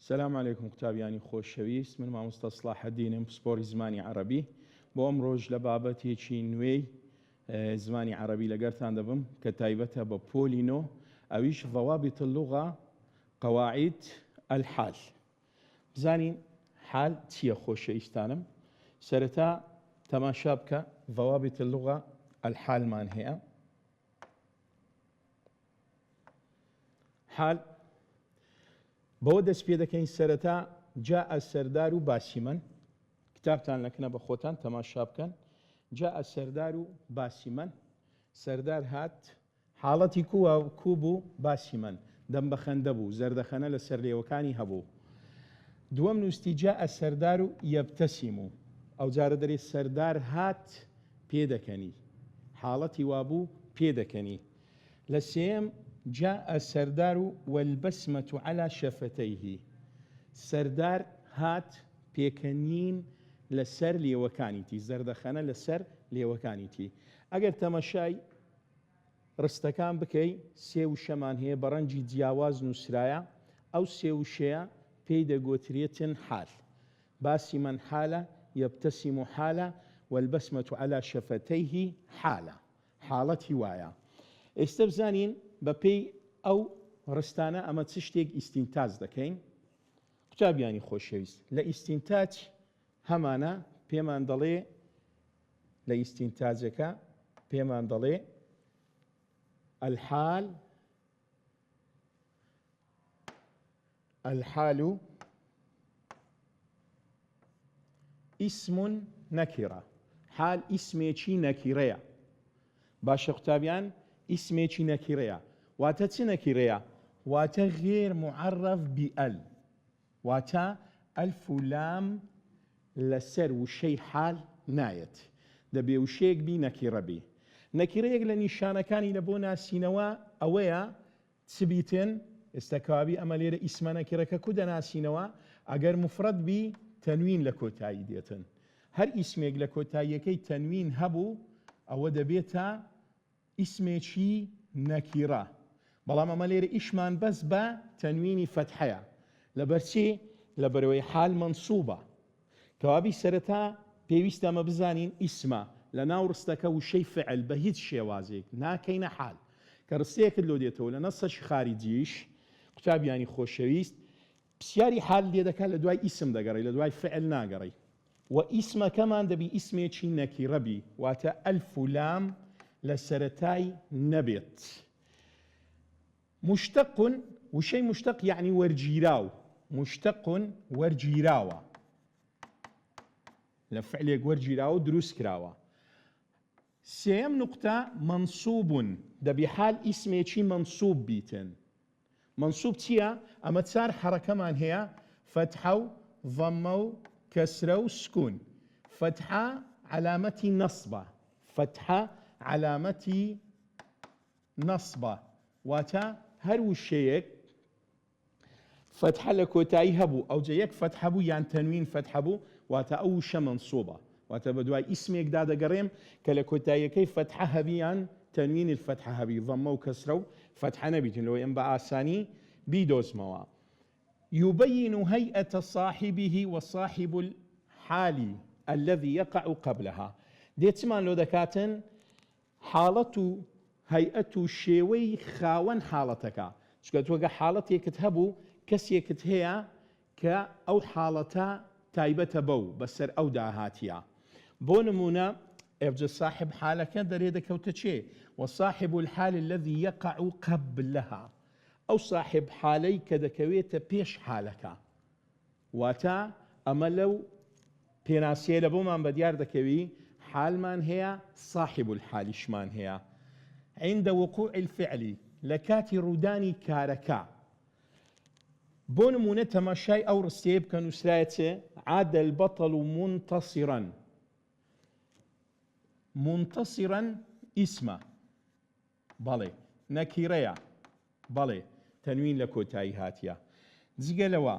السلام عليكم قوتابیانی خۆشەویست، من مامۆستا سڵاح الدینم، پسپۆری زمانی عەرەبی. بۆ ئەم ڕۆژ لە بابەتێکی نوێی زمانی عەرەبی لەگەڵتان دەبم کە تایبەتە بە پۆلینۆ، ئەویش ضوابط اللغة قواعد الحال. بزانین حال چییە خۆشەویستانم؟ سەرەتا تەماشا بکە ضوابط اللغة الحالمان هەیە. حال بەوە دەست پێ دەکەین سەرەتا جاء السەردار و باسی من، کتابتان لەکنە بە خۆتان تەماشا بکەن. جاء السەردار و باسی من، سەردار هات، حاڵەتی کوو بوو باسی من، دەم بە خەندە بوو، زەردەخەنە لە سەر لێوەکانی هەبوو. دووەم نووستی جاء السەردار و یەبتەسیم و ئەو جارە دەرێ سەردار هات پێدەکەنی، حاڵەتی وابوو پێدەکەنی. لە سێم جاء السردار والبسمة على شفتيه، سردار هات پێکەنین لەسەر لێوەکانیتی، زەردەخەنە لەسەر لێوەکانیتی. ئەگەر تەمەشای ڕستەکان بکەی سێ وشەمان هەیە بە ڕەنگی جیاواز نووسرایە، ئەو سێ وشەیە پێی دەگوترێتن حال. باسی من حالە، یەبتەسیم حالە، والبسمة على شفتيه حالە، حاڵەتی وایە. ئێستا بزانین بەپێی ئەو ڕستانە ئەمە چ شتێک ئیستینتاج دەکەین. قوتابیانی خۆشەویست، لە ئیستینتاج هەمانە پێمان دەڵێ، لە ئیستینتاجەکە پێمان دەڵێ الحال اسم نەکیرە. حال ئیسمێکی نەکیرەیە. باشە قوتابیان، ئیسمێکی نەکیرەیە. واتە چ نەکیرەیە؟ واتە غێر معرف بئەل، واتە ئەلف و لام لەسەر وشەی حال نایەت، دەبێ وشەیەک بی نەکیرە بی. نەکیرەیەک لە نیشانەکانی لە بۆ ناسینەوە ئەوەیە چ بیتن؟ ئێستا کەوابی ئەمە لێرە ئیسمە نەکیرەکە کو دەناسینەوە؟ ئەگەر مفرەد بی تەنوین لە کۆتایی دێتن. هەر ئیسمێک لە کۆتاییەکەی تەنوین هەبوو ئەوە دەبێتە ئیسمێکی نەکیرە. بەڵام ئەمە لێرە ئیشمان بەس بە تەنوینی فەتحەیە. لەبەرچی؟ لەبەرەوەی حال منسوبە. کەوابی سەرەتا پێویستە ئەمە بزانین ئیسمە لە ناو ڕستەکە وشەی فعل بە هیچ شێوازێک ناکەینە حال. کە ڕستەیەکت لۆ دێتەوە لە نەسەشی خارجیش، قوتابیانی خۆشەویست، پرسیاری حال لێ دەکات لە دوای ئیسم دەگەڕی، لە دوای فعل ناگەڕی. و ئیسمەکەمان دەبی ئیسمێکی نەکیرە بی، واتە ئەلف و لام لە سەرەتای نەبێت. مشتق، وشەی مشتق یعنی وەرگیراو، مشتق وەرگیراوە، لە فعلێک وەرگیراوە دروست کراوە. سێم نقطە منصوب، دەبی حال ئیسمێکی منصوب بیتن. منصوب چییە؟ ئەمە چار حەرەکەمان هەیە، فەتحە و ضەممە و کەسرە و سکون. فەتحە علامەتی نەسبە، فەتحە علامەتی نەسبە، واتە هەر وشەیەک فەتحە لە کۆتایی هەبوو، ئەوجە یەک فەتحە بوو یان تەنوین فەتحە بوو، واتە ئەو وشە منسوبە، واتە بە دوای ئیسمێکدا دەگەڕێم کە لە کۆتاییەکەی فەتحە هەبی یان تەنوینی فەتحە هەبی، ضەممە و کەسرە و فەتحە نەبیتن، لەوەی ئەم بە ئاسانی بیدۆزمەوە. يبين هيئة صاحبه وصاحب الحال الذي يقع قبلها. دێتمان لۆ دەکاتن حاڵەت و هەیئەت و شێوەی خاوەن حاڵەتەکە. چونکە تۆگە حاڵەتێکت هەبوو، کەسێکت هەیە کە ئەو حاڵەتە تایبەتە بەو بەسەر ئەو داهاتیە. بۆ نمونە ئێبجە صاحب حالەکە دەرێ دەکەوتە چێ؟ وصاحب الحال الذي يقع قبلها، ئەو صاحب حالەی کە دەکەوێتە پێش حالەکە. واتە ئەمە لەو پێناسیە لە بۆمان بەدیار دەکەوی حالمان هەیە، صاحب الحالیشمان هەیە. عند وقوع الفعل، لە کاتی ڕوودانی کارەکە. بۆ نمونە تەماشای ئەو ڕستەیە بکە نووسرایە چێ؟ عاد البطل منتصرا. منتصرا ئیسمە، بەڵێ نەکیرەیە، بەڵێ تەنوین لە کۆتایی هاتیە. جگە لەوە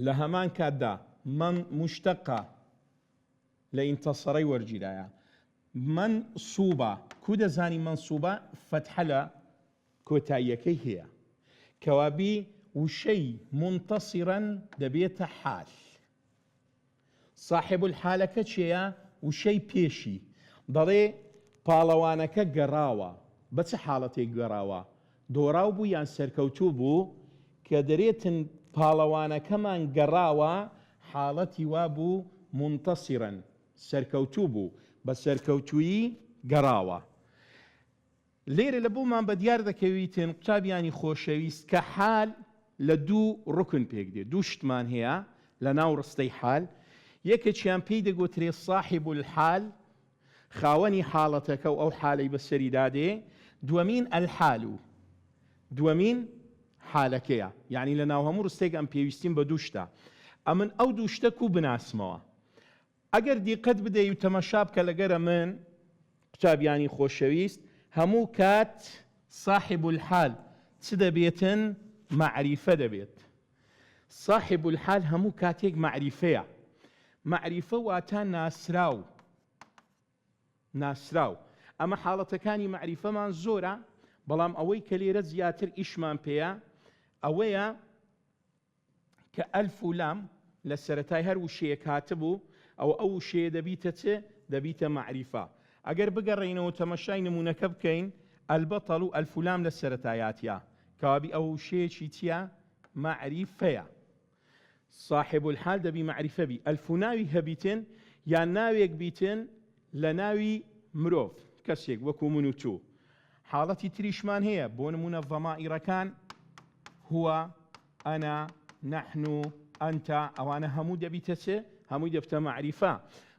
لە هەمان کاتدا من مشتەقە لە ئینتەسەڕەی وەرگیرایە. منسوبە، کو دەزانی منسوبە؟ فەتحە لە کۆتاییەکەی هەیە. کەوابی وشي منتصرا دبيت حال صاحب الحالة كتشيا وشي بيشي ضري باڵەوانەکە گەڕاوە بە چه حاڵەتێک گەڕاوە دۆڕاو بوو یان سەرکەوتوو بوو کە دەرێتن پاڵەوانەکەمان گەڕاوە حاڵەتی وا بوو منتەسیرن سەرکەوتوو بوو بە سەرکەوتویی گەڕاوە لێرە لە بۆمان بە دیار دەکەویتن قوتابیانی خۆشەویست کە حال لە دوو ڕوکن پێک دێت دوو شتمان هەیە لە ناو ڕستەی حال یەکێکیان پێی دەگوترێت صاحب الحال خاوەنی حاڵەتەکە و ئەو حالەی بەسەری دادێ دووەمین الحال و دووەمین حالەکەیە یعنی لە ناو هەموو ڕستێک ئەم پێویستیم بە دوو شتە ئەمن ئەو دوو شتە و بناسمەوە ئەگەر دیقەت بدەی و تەمەشا بکە لەگەرە من قوتابیانی خۆشەویست هەموو کات صاحب الحال چ دەبێتن معریفە دەبێت صاحب الحال هەموو کاتێک معریفەیە معریفە واتە ناسراو ئەمە حاڵەتەکانی معریفەمان زۆرە بەڵام ئەوەی کە لێرە زیاتر ئیشمان پێیە ئەوەیە کە ئەلف و لام لە سەرەتای هەر وشەیەک هاتبوو ئەو وشەیە دەبیتە چ دەبیتە معریفە ئەگەر بگەڕێینەوە تەمەشای نمونونەکە بکەین ئەلبەتەڵ و ئەلف و لام لە سەرەتایاتیە کەوابی ئەو وشەیەکی چییە معریفەیە صاحب الحال دەبی معریفە بی ئەلف و ناوی هەبیتن یان ناوێک بیتن لە ناوی مرۆڤ کەسێک وەکو من و تۆ حاڵەتی تریشمان هەیە بۆ نمونە ضەمائیرەکان هو ئەنا نەحن ئەنتە ئەوانە هەموو دەبیتە چێ هەمووی دەبتە معریفە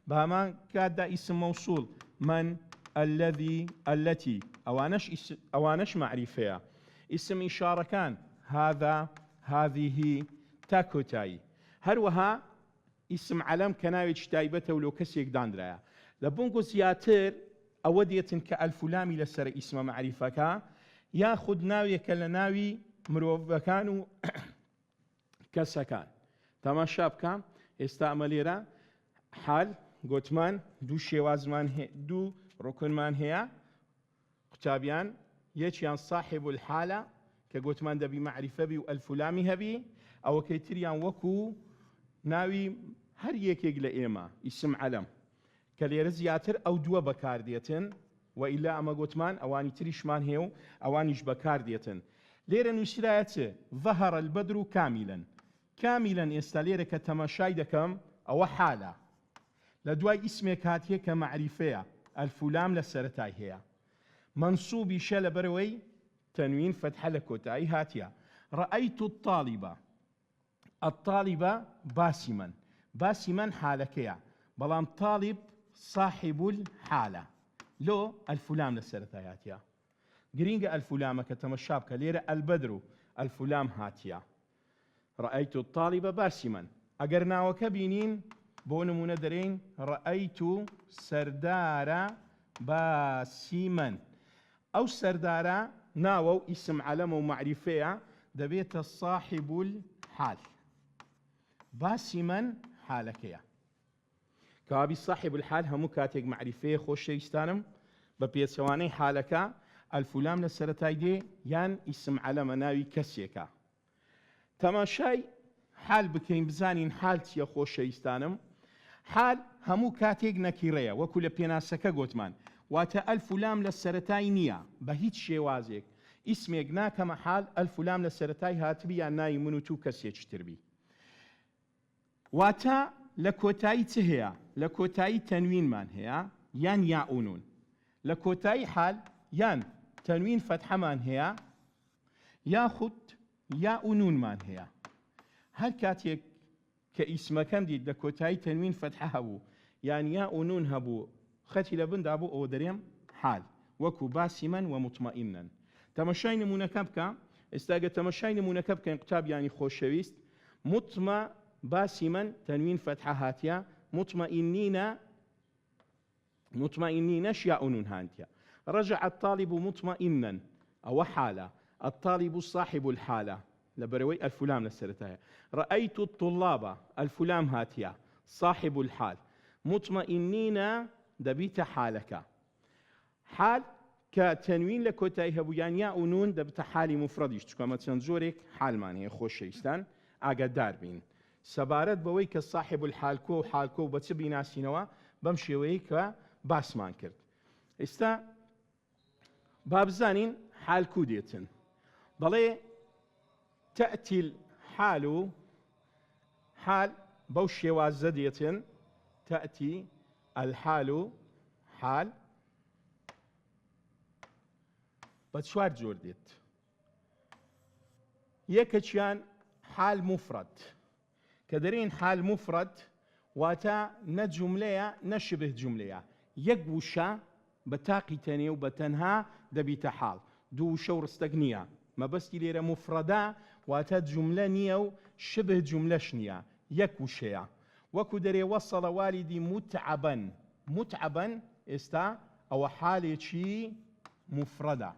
بە هەمان کاتدا ئیسم مەوسوڵ من الذي التي ئەوانەش معریفەیە ئیسم ئیشارەکان هذا هذه تا کۆتایی هەروەها ئیسم عەلەم کە ناوێکی تایبەتە و لۆ کەسێک دانرایە لە بۆنگۆ زیاتر ئەوە دێتن کە ئەلف و لامی لەسەر ئیسمە معریفەکە یاخود ناوێکە لە ناوی مرۆڤەکان و کەسەکان تەماشا بکە ئێستا ئەمە لێرە حال گوتمان دوو شێوازمان دوو ڕوکنمان هەیە قوتابیان یەکیان صاحب الحالە کە گوتمان دەبی معریفە بی و ئەلف و لامی هەبی ئەوەکەی تریان وەکو ناوی هەر یەکێک لە ئێمە ئیسم عەلەم کە لێرە زیاتر ئەو دووە بەکاردێتن و ئیلا ئەمە گوتمان ئەوانی تریشمان هەیە و ئەوانیش بەکاردێتن لێرە نووسرایە چ ظهر البدر کامیلا ئێستا لێرە کە تەماشای دەکەم ئەوە حالە لە دوای ئیسمێک هاتیە کە معریفەیە ئەلف و لام لە سەرەتای هەیە منسوبی شە لە بەرەوەی تەنوین فتحە لە کۆتایی هاتیە ڕەئەیت الطالبە باسی من حالەکەیە بەڵام طالب صاحب الحالە لۆ ئەلف و لام لە سەرەتای هاتیە گرینگە ئەلف و لامەکە تەمەشا بکە لێرە ئەلبەدر و ئەلف و لام هاتیە ڕەئەیت الطالبە باسی من ئەگەر ناوەکە بینین بۆ نمونە دەرێن ڕەئەیت سەردارە باسی من ئەو سەردارە ناوە و ئیسم عەلەمە و معریفەیە دەبێتە صاحب الحال باسی من حالەکەیە کەوابی صاحب الحال هەموو کاتێک معریفەیە خۆشەویستانم بە پێچەوانەی حالەکە ئەلف و لام لە سەرەتای دێ یان ئیسم عەلەمە ناوی کەسێکە تەماشای حال بکەین بزانین حال چییە خۆشەویستانم حال هەموو کاتێک نەکیڕەیە وەکو لە پێناسەکە گوتمان واتە ئەلف و لام لە سەرەتای نییە بە هیچ شێوازێک ئیسمێک ناکەمە حال ئەلف و لام لە سەرەتای هاتبی یان ناوی من و تو کەسێکی تربی واتە لە کۆتایی چ هەیە لە کۆتایی تەنوینمان هەیە یان یاونون لە کۆتایی حال یان تەنوین فتحەمان هەیە یاخود یاونونمان هەیە هەر کاتێک کە ئیسمەکەم دیت لە کۆتایی تەنوین فتحە هەبوو یان یاونون هەبوو خەتی لە بندا بوو ئەوە دەرێم حال وەکو باسی من و مطمئنن تەمەشای نمونونەکە بکە ئێستاگە تەمەشای نمونونەکە بکەین قوتابیانی خۆشەویست باسی من تەنوین فتحە هاتیە مطمئنینەش یاونون هاتیە رجع الطالب مطمئنا ئەوە حالە الطالب صاحب الحالة لبروي الفلام للسرتاية رأيت الطلاب الفلام هاتيا صاحب الحال مطمئنين دبيت حالك حال کە تەنوین لە کۆتایی هەبوویان یا و نون دەبتە حالی مفرەدیش چکەمە چەند جۆرێک حالمان هەیە خۆشەویستان ئاگادار بین سەبارەت بەوەی کە صاحب الحالکۆ و حالکۆ و بە چ بیناسینەوە بەم شێوەیە کە باسمان کرد ئێستا با بزانین حالکو دێتن بەڵێ تأتي الحال حال بەو شێوازە دێتن تأتي الحال حال بە چوار جۆر دێت یەکەچیان حال مفرد کە دەرێن حال مفرد واتە نە جوملەیە نە شبه جوملەیە یەک وشە بە تاقی تەنێ و بە تەنها دەبیتە حاڵ دوو وشە و ڕستەک نییە مەبەستی لێرە مفرەدە واتە جوملە نییە و شبه جوملەش نییە یەک وشەیە وەکو دەرێ وەسەڵە والیدی متعبەن متعبەن ئێستا ئەوە حالێکی مفرەدە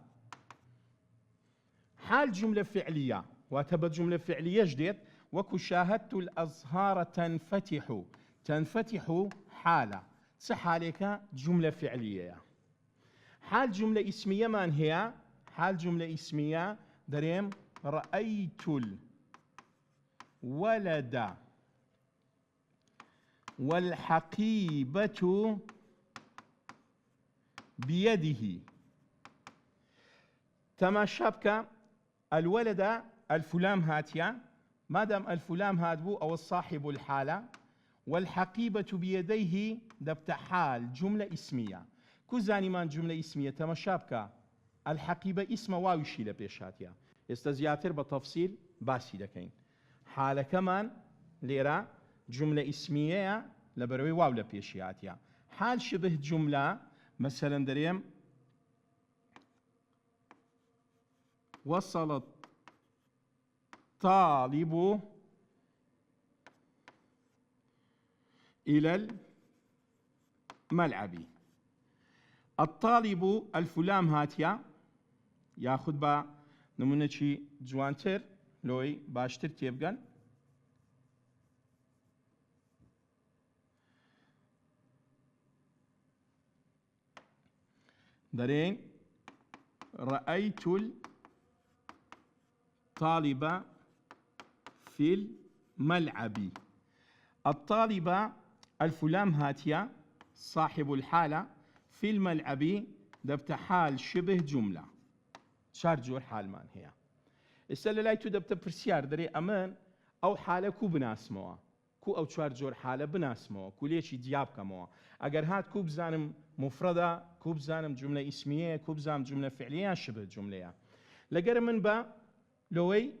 حال جملة فعلية واتبت جملة فعلية جديد وكو شاهدت الأزهار تنفتح تنفتح حالة سحالك جملة فعلية حال جملة اسمية من هي حال جملة اسمية دريم رأيت الولد والحقيبة بيده تماشابك الولد الفلام هاتيا ما دام الفلام هاتبو أو الصاحب الحالة والحقيبة بيديه دبت حال جملة اسمية كوزاني من جملة اسمية تماشابك الحقيبة اسم واوشي لبيش هاتيا استزياتر بتفصيل باسي لكين حالة كمان ليرا جملة اسمية لبروي واو لبيش هاتيا حال شبه جملة مثلا دريم وصل الطالب إلى الملعب الطالب الفلام هاتيا ياخذ با نمونه شي جوانتر لوي باشتر تيبقن دارين رأيت الطالب في الملعب الطالب الفلام هاتيا صاحب الحالة في الملعب دبت حال شبه جملة شار جور حال مان هي السلة لايتو دبت برسيار دري أمان أو حالة كو بناسموا كو أو شار جور حالة بناسموا كو ليشي دياب كموا أجر هات كو بزانم مفردة كو بزانم جملة اسمية كو بزانم جملة فعلية شبه جملة لقر من با لوي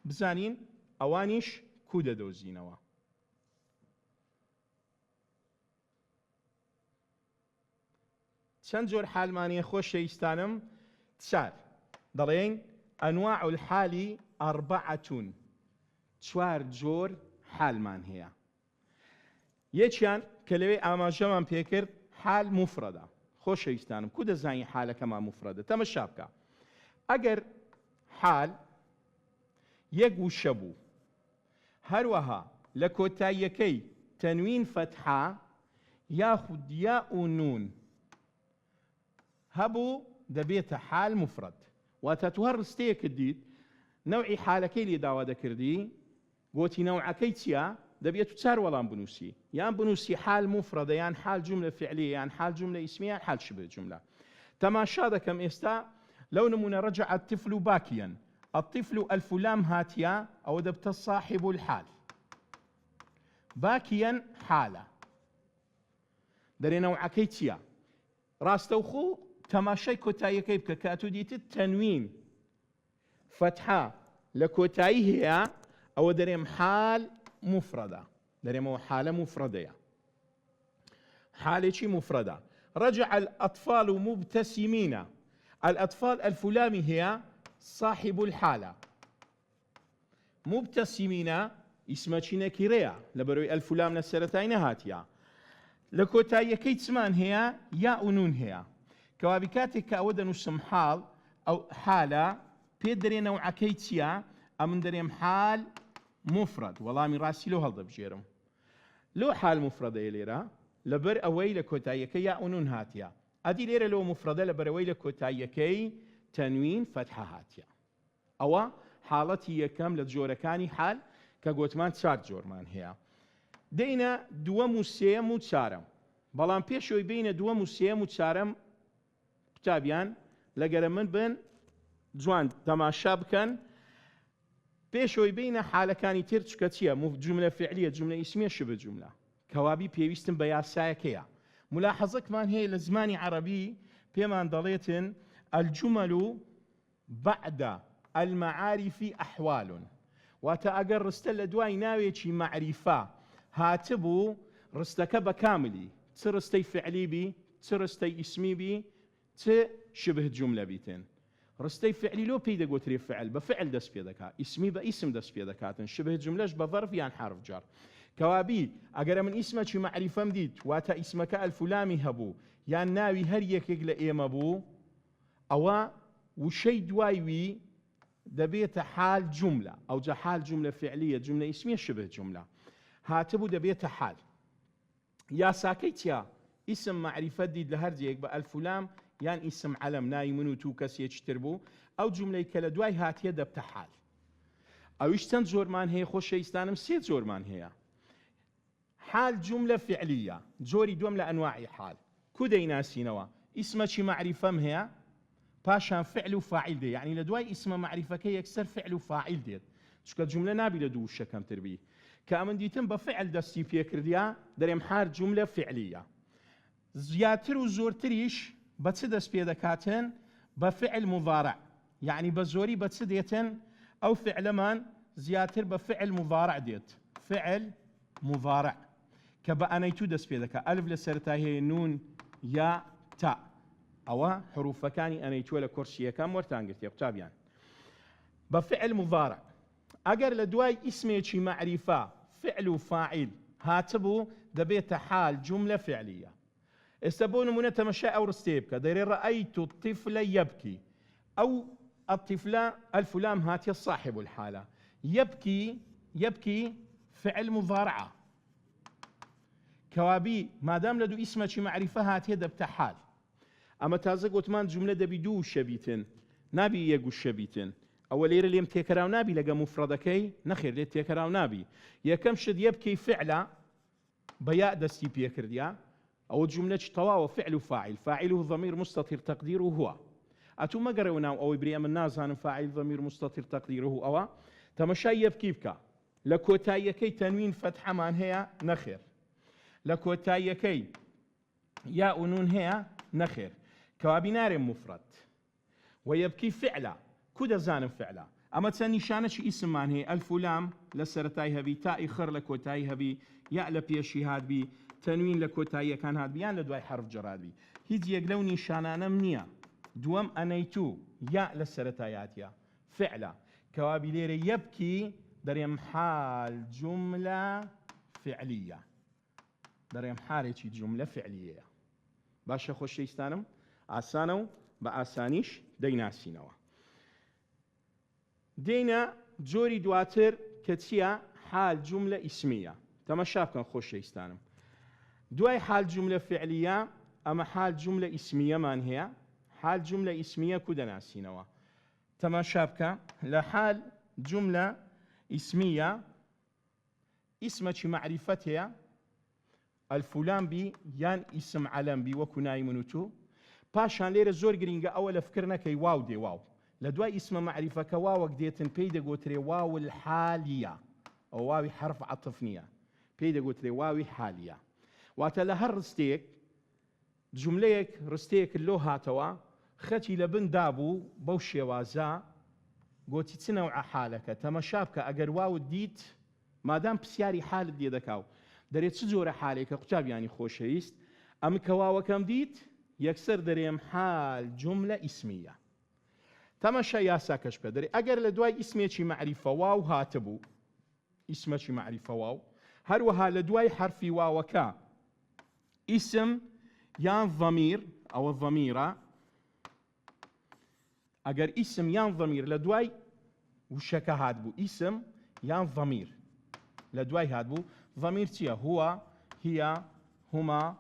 بزانين أوانيش كودا دوزينوا چەند جۆر حالمانیە خۆشەویستانم چار دەڵێن ئەنواع الحالی ئەربعەتون چوار جۆر حالمان هەیە یەکیان کە لەوێ ئاماژەمان پێکرد حال مفرەدە خۆشەویستانم کو دەزانی حالەکەمان مفرەدە تەمەشا بکە ئەگەر حال یەک وشە بوو هەروەها لە کۆتاییەکەی تەنوین فەتحە یاخود یا و نون هەبوو دەبێتە حال مفرد واتە تو هەر ڕستەیەکت دیت نەوعی حالەکەی لێ داوا دەکردی گۆتی نەوعەکەی چییە دەبێت تو چار وەڵام بنووسی یان بنووسی حال مفرەدە یان حال جملە فعلیە یان حال جملە ئیسمیە یان حال شبه جملە تەماشا دەکەم ئێستا لەو نمونە رجع الطفل باكيا الطفل الفلام هاتيا أو دبت صاحب الحال باكيا حالة دري نوعكي تيا راستوخو تماشي كوتاي كيف كاتو ديت التنوين فتحة لكوتاي هي أو دريم حال مفردة دريم حالة مفردة حالة مفردة رجع الأطفال مبتسمين الأطفال الفلامي هي صاحب الحالة مبتسمين اسمها نكرية لبروي الفلام نسرتين هاتيا لكوتاي كيتسمان هي يا أنون هي كوابكاتك أودا نسم حال أو حالة بيدري نوع كيتيا أمن دريم حال مفرد والله من راسي له هالضب جيرم لو حال مفرد يليرا لبر أوي لكوتاي كي يا أنون هاتيا ئەدی لێرە لەوە مفرەدە لە بەرەوەی لە کۆتاییەکەی تەنوین فەتحە هاتیە. ئەوە حاڵەتی یەکەم لە جۆرەکانی حال کە گوتمان 4 جۆرمان هەیە. دەینە دووەم و سێەم و چارەم، بەڵام پێشەوەی بینە دووەم و سێەم و چارەم قوتابیان لەگەرە من بن جوان تەماشا بکەن. پێشەوەی بینە حالەکانی تر چکە چییە؟ جملە فعلیە، جملە ئیسمیە، شبه جملە. کەوابی پێویستم بە یاسایەکەیە. ملاحەزەکمان هەیە لە زمانی عەرەبی پێمان دەڵێتن الجمل بعد المعارف أحوال. واتە ئەگەر ڕستە لە دوای ناوێکی معریفە هاتبوو ڕستەکە بە کاملی، چ ڕستەی فعلی بی، چ ڕستەی ئیسمی بی، چ شبه جملە بیتن. ڕستەی فعلی لۆ پێی دەگوترێ فعل، بە فعل دەست پێ دەکات، ئیسمی بە ئیسم دەست پێ دەکاتن، شبه جملەش بە ظەرف یان حرف جەر. کەوابی ئەگەر من ئیسمەکی معریفەم دیت واتە ئیسمەکە ئەلفولامی هەبوو یان ناوی هەر یەکێک لە ئێمە بوو، ئەوە وشەی دوایوی دەبێتە حال جملە. ئەو جا حال جملە فعلیە، جملە ئیسمیە، شبه جملە. هاتبوو دەبێتە حال. یاساکەی چیا؟ ئیسم معریفەت دیت لە هەر جێک بە ئەلفولام یان ئیسم عەلەم ناوی من و تو کەسێکی تر بوو، ئەو جملەی کە لە دوای هاتیە دەبتە حال. ئەویش چەند جۆرمان هەیە خۆشەویستانم؟ 3 جۆرمان هەیە. حال جملە فعلیە، جۆری دووەم لە ئەنواعی حال. کو دەیناسینەوە؟ ئیسمەکی معریفەم هەیە، پاشان فعل و فاعل دێ، یعنی لە دوای ئیسمە معریفەکە یەکسەر فعل و فاعل دێت، چکە جملە نابی لە دوو شەکەم تر بی. کە ئەمن دیتم بە فعل دەستی پێکردیا دەرێم حال جملە فعلیە. زیاتر و زۆرتریش بە چ دەست پێ دەکاتن؟ بە فعل مضارع، یعنی بە زۆری بە چ دێتن؟ ئەو فعلەمان زیاتر بە فعل مضارع دێت، فعل مضارع کە بە ئەنەیتو دەست پێ دەکات. ئەلف لە سەرەتا هەیە، نون یا تا، ئەوە حروفەکانی ئەنەیتووە لە کورسیەکان وەرتانگرتێ قوتابیان. بە فعل مضارع. ئەگەر لە دوای ئیسمێکی معریفە فعل و فاعل هاتبوو دەبێتە حال جملە فعلیە. ئێستا بۆ نمونە تەمەشای ئەو ڕستەیە بکە، دەیرێ ڕەئەیت الطفل یەبکی، ئەو الطفل الفلام هاتیە صاحب الحالة، يبكي فعل مضارعة. كوابي مادام لدو اسمك معرفة هاتية دبت حال. أما تازق وتمان جملة دبي دو شبيتن نابي يقو شبيتن أول ليرة ليم تيكراو نابي لقى مفردكي نخير ليه تيكراو نابي يكم شد يبكي فعلا بياء دستي بيكرديا أو جملة طواوة فعل وفاعل، فاعله ضمير مستتر تقديره هو. أتو ما قرأونا أو إبريا من الناس عن فاعل ضمير مستتر تقديره أو تمشي يبكي بك لكوتايكي تنوين فتحة من هي نخير، لكوتايكي يا ونون هي نخير. كوابينار مفرد ويبكي فعلا كود زانم فعلا. أما تسني شانش اسم من هي ألف لام لسرتاي هبي تاء خر لكوتاي هبي يا لبيشي هاد بي تنوين لكوتاي كان هاد بيان لدواي حرف جراد بي هيد يقلوني شانانا منيا دوام أنيتو يا لسرتايات يا فعلا. كوابي ليري يبكي دريم حال جملة فعلية، دريم حالتي جملة فعلية. باشا خوش يستانم آسانو بآسانيش ديناسينوا. دينا جوري دواتر كتيا حال جملة اسمية. تماشا بكن خوش يستانم. دواي حال جملة فعلية أما حال جملة اسمية من هي؟ حال جملة اسمية كودا ناسينوا. تماشا بكن لحال جملة اسمية اسمك معرفتها الفلان بي يان اسم علم بي وكناي منوتو باشان ليرة زور جرينجا أول فكرنا كي واو دي واو لدواي اسم معرفة كواو ديتن بيدا قوتري واو الحالية أو واوي حرف عطفنية بيدا قوتري واوي حالية واتلا هالرستيك جمليك رستيك اللو هاتوا خاتي لبن دابو بوشي وازا قوتي تنوع حالك تمشابك أجر واو ديت مادام بسياري حال دي دكاو دريت سجورة حالك قتاب يعني خوشيست أم كواو كم ديت يكسر دريم حال جملة اسمية. تمشى يا ساكش بدري أجر لدواي اسمك معرفة واو هاتبو اسمك معرفة واو هروها لدواي حرفي واو كا اسم يان ضمير أو الضميرة أجر اسم يان ضمير لدواي وشكا هادبو اسم يان ضمير لدواي هادبو ضمير تيا هو هي هما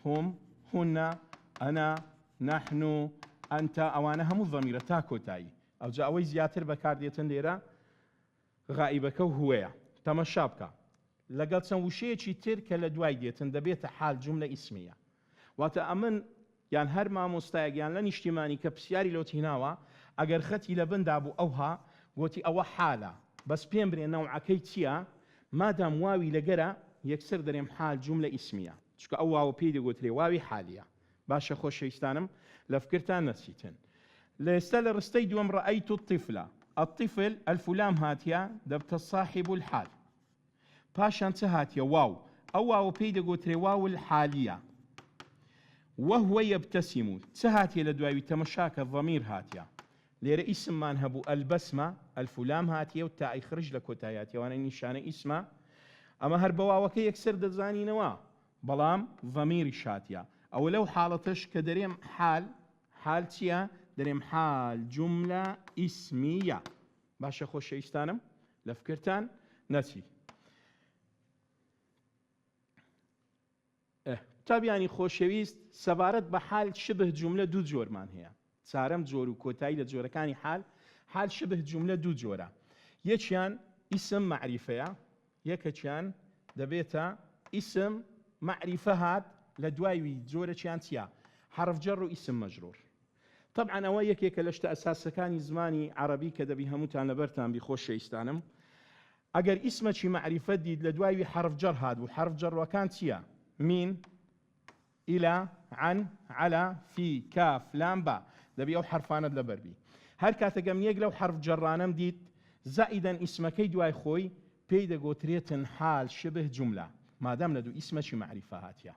هم هن أنا نحن أنت ئەوانە هەموو ضەمیرە تا کۆتایی ئەوجا ئەوەی زیاتر بەکاردێتن لێرە غائبەکە و هوەیە تەماشا بکە لەگەڵ چەند وشەیەکی تر کە لە دوای دێتن دەبێتە حال جوملە ئیسمیە واتە ئەمن یان هەر مامۆستایەک یان لە نیشتیمانی کە پرسیاری لەوت هیناوە ئەگەر خەتی لە بندا بوو ئەوها گوتی ئەوە حالە بەس پێم برێ نەوعەکەی چییە مادام واوی لەگەرە یەکسەر دەرێم حال جوملە ئیسمیە چکە ئەو واوە پێی دەگوترێ واوی حالیە باشە خۆشەویستانم لە فکرتان نەچیتن لە ئێستا لە ڕستەی دووەم ڕەئەیت الطفلە الطفل الفلام هاتیە دەبتە صاحب الحال پاشان چه هاتیە واو ئەو واوە پێی دەگوترێ واو الحالیە وهو يبتسم چه هاتیە لە دواوی تەمەشاکە ضەمیر هاتیە لێرە ئیسممان هەبوو البەسمە الفلام هاتیە و تائی خرج لە کۆتاییاتیەوانە نیشانە ئیسمە ئەمە هەر بە واوەکە یەکسەر دەزانینەوە بەڵام ضەمیری شاتیە ئەوە لەو حاڵەتەش کە دەرێم حال چییە دەرێم حال جوملە ئیسمیە باشە خۆشەویستانم لە فکرتان نەچی تابیانی خۆشەویست سەبارەت بە حال شبه جوملە دوو جۆرمان هەیە چارەم جۆر و کۆتایی لە جۆرەکانی حال شبه جوملە دوو جۆرە یەکیان ئیسم معریفەیە یەکەکیان دەبێتە ئیسم معریفە هات لە دوایوی جۆرەکیان چییە حرف جەر و ئیسم مەجرور طبعا ئەوە یەکێکە لە شتە ئەساسەکانی زمانی عەرەبی کە دەبی هەمووتان لەبەرتان بی خۆشەویستانم ئەگەر ئیسمەکی معریفە دیت لە دوایوی حرف جەر هات و حرف جەڕەکان چییە مین إلى عن على في كاف لام با دەبی ئەو حرفانت لەبەربی هەر کاتەگەم یەک لەو حرف جەڕانەم دیت زائیدەن ئیسمەکەی دوای خۆی پێی دەگوترێتن حال شبه جوملە مادام لە دوو ئیسمەکی معریفە هاتیە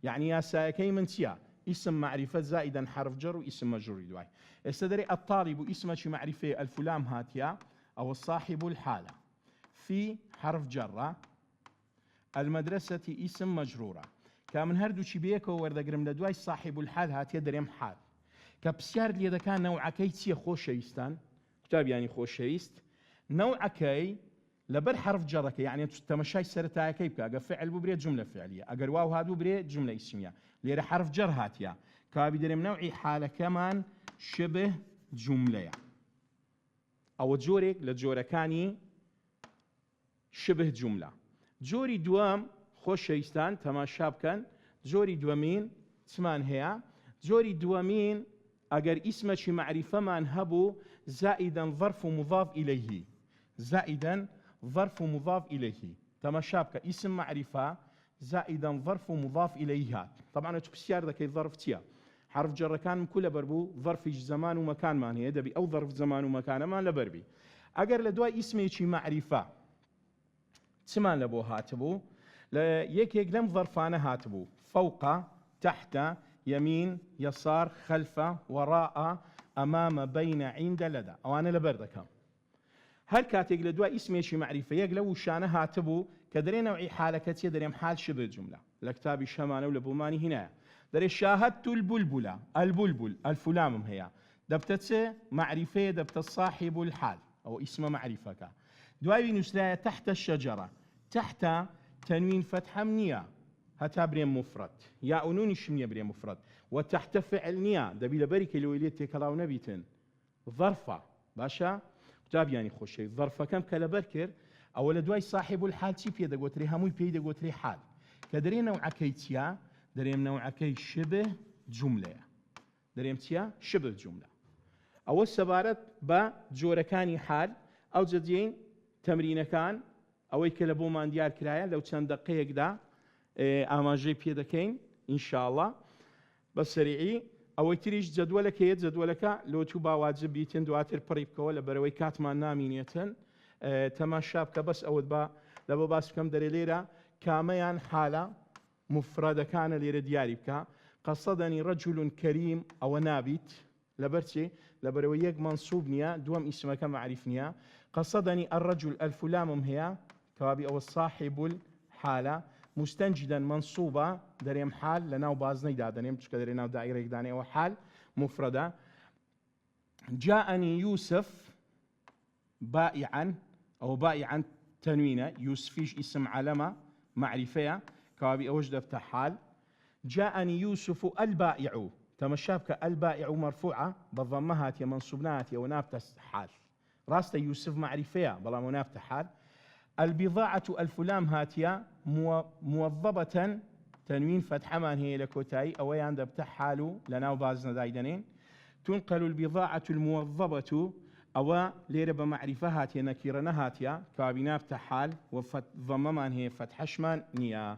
یعنی یاسایەکەی من چییە اسم معرفة زائدا حرف جر واسم مجرور دواي استدري الطالب اسم معرفة الفلام هاتيا أو الصاحب الحالة في حرف جرة المدرسة اسم مجرورة كامن هردو شي بيكو وردقرم لدواي صاحب الحال هاتيا دريم حال كبسيار لي إذا كان نوعكي تسي خوشيستان كتاب يعني خوشيست نوعكي لبر حرف جرك يعني تمشاي سرتاي كيف اجا فعل ببري جمله فعليه اجر واو هادو بري جمله اسميه ليره حرف جر هاتيا كابي دريم نوعي حاله كمان شبه جمله او جورك لجوركاني شبه جمله جوري دوام خوشيستان تماشا بكن جوري دوامين ثمان هي جوري دوامين اجر اسمه شي معرفه من هبو زائدا ظرف مضاف اليه زائدا ظرف مضاف إليه تماشابك اسم معرفة زائدا ظرف مضاف إليه طبعا تبسيار ذاك الظرف تيا حرف جر كان كل بربو ظرف زمان ومكان ما هي دبي أو ظرف زمان ومكان ما لبربي أجر لدواء اسمه شي معرفة تسمان لبو هاتبو يك لم ظرفانه هاتبو فوق تحت يمين يسار خلف وراء أمام بين عند لدى أو أنا لبردكم هل كاتيك لدواء اسمي شي معرفة يقلو شانه هاتبو كدري نوعي حالكتي دريم حال شبه جملة لكتابي شمانه ولبوماني هنا دري شاهدت البلبلة البلبل الفلام هي دبتت معرفة دبت صاحب الحال أو اسم معرفك دواء نسلايا تحت الشجرة تحت تنوين فتح منية هتا بريم مفرد يا أنوني شمية بريم مفرد وتحت فعل نية دبي لبريك الويليت تكلاو نبيتن ظرفة باشا كتاب يعني خوشي ظرف كم كلا بركر أو لدواي صاحب الحال تي بيدا قوتري هموي بيدا قوتري حال كدري نوعكي تيا دريم نوعكي شبه جملة دريم تيا شبه جملة أو السبارة با جوركاني حال أو جدين تمرين كان أو يكلبو مان ديار كرايا لو كان دقيق دا أماجي بيدا كين إن شاء الله بس سريعي أو تريج جدولك هي جدولك لو تبا واجب بيتن دواتر بريبك ولا بروي كاتمان نامينيتن تماشابك بس أود با لبا باس كم دريليرا كاميان حالة مفردة كان ليرا دياريبك قصدني رجل كريم أو نابت لبرتي لبروي يق منصوبنيا دوام اسمك معرفنيا قصدني الرجل الفلام هي كوابي أو الصاحب الحالة مستنجدا منصوبة دريم حال لناو بازني دادنيم تشكا دريناو دائرة داني أو حال مفردة جاءني يوسف بائعا أو بائعا تنوينة يوسفيش اسم علامة معرفية كوابي أوجد افتح حال جاءني يوسف البائع تەمەشا بکە البائع مرفوعة بەضەممە هاتیە منصوب نهاتیە و نابتە حال. ڕاستە یوسف معریفەیە بەڵام و نابتە حال. البضاعة الفلام هاتيا موظبة تنوين فتحمان هي لكوتاي أويان دبتح حالو لناو بازنا دايدنين. تنقل البضاعة الموظبة أو ليرة بمعرفة هاتيا نكيرنا هاتيا كابينا فتح حال وضممان هي فتحشمان نيا.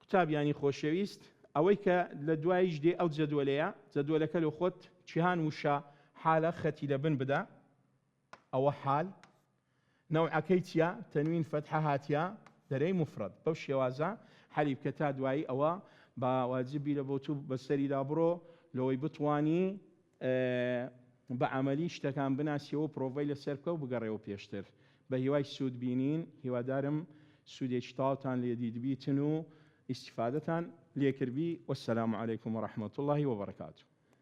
كتاب يعني خوشويست أويك لدوايج دي أو زدوليا زدولك لو خط شهان وشا حالة ختي لبن بدا أو حال نوع كيتيا تنوين فتحة هاتيا دري مفرد بوش يوازا حليب كتا دواي أو بواجبي لبوتو بسري دابرو لو يبطواني بعملي اشتكان بناسي و بروفايل سيركو بقريو بيشتر بهواي سود بينين هوا دارم سود اشتالتان ليديد بيتنو استفادتان ليكربي والسلام عليكم ورحمة الله وبركاته.